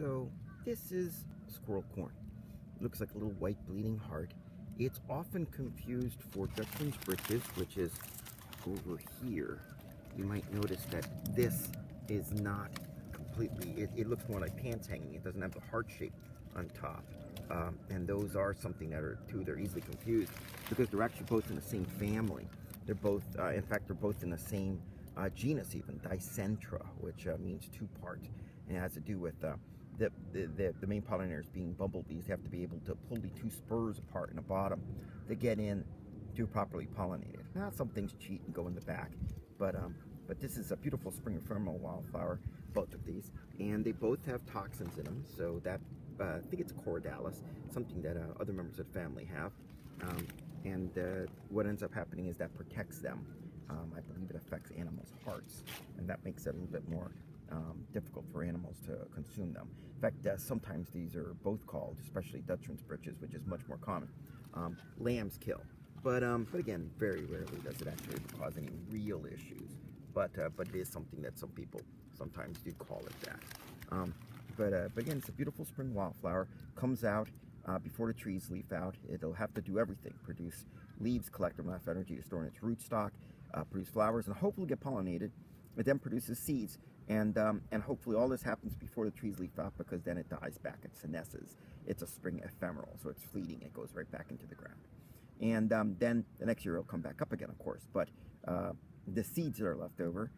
So this is squirrel corn. Looks like a little white bleeding heart. It's often confused for Dutchman's breeches, which is over here. You might notice that this is not completely, it looks more like pants hanging. It doesn't have the heart shape on top. And those are something that are, too, they're easily confused because they're actually both in the same family. They're both, in fact, they're both in the same genus even, Dicentra, which means two-part, and it has to do with the main pollinators being bumblebees. They have to be able to pull the two spurs apart in the bottom to get in to properly pollinate it. Now, some things cheat and go in the back, but this is a beautiful spring ephemeral wildflower, both of these, and they both have toxins in them, so that, I think it's a cordalis, something that other members of the family have, and what ends up happening is that protects them. I believe it affects animals' hearts, and that makes it a little bit more difficult for animals to consume them. In fact, sometimes these are both called, especially Dutchman's breeches, which is much more common, lamb's kill. But again, very rarely does it actually cause any real issues. But it is something that some people sometimes do call it that. But again, it's a beautiful spring wildflower. Comes out before the trees leaf out. It'll have to do everything: produce leaves, collect enough energy to store in its rootstock, produce flowers, and hopefully get pollinated. It then produces seeds, and hopefully all this happens before the trees leaf out, because then it dies back. It senesces. It's a spring ephemeral, so it's fleeting. It goes right back into the ground. And then the next year it'll come back up again, of course. But the seeds that are left over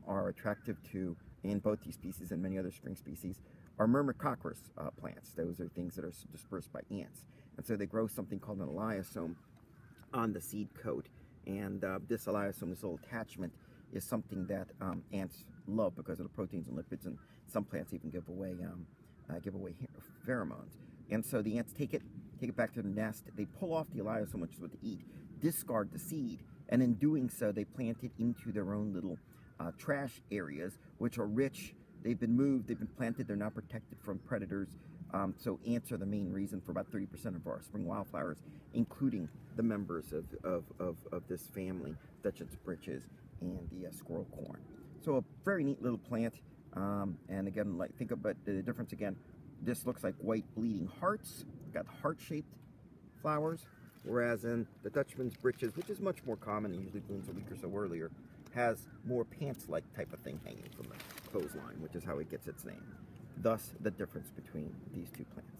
are attractive to, in both these species and many other spring species, are myrmecoccus plants. Those are things that are dispersed by ants. And so they grow something called an elaiosome on the seed coat. And this elaiosome, this little attachment, is something that ants love because of the proteins and lipids, and some plants even give away pheromones. And so the ants take it back to the nest. They pull off the elaiosome, which is what they eat, discard the seed, and in doing so, they plant it into their own little trash areas, which are rich. They've been moved, they've been planted, they're not protected from predators. So ants are the main reason for about 30% of our spring wildflowers, including the members of this family, Dutchman's breeches and the squirrel corn. So a very neat little plant. And again, like, think about the difference again. This looks like white bleeding hearts, got heart-shaped flowers, whereas in the Dutchman's breeches, which is much more common and usually blooms a week or so earlier, has more pants-like type of thing hanging from the clothesline, which is how it gets its name. Thus, the difference between these two plants.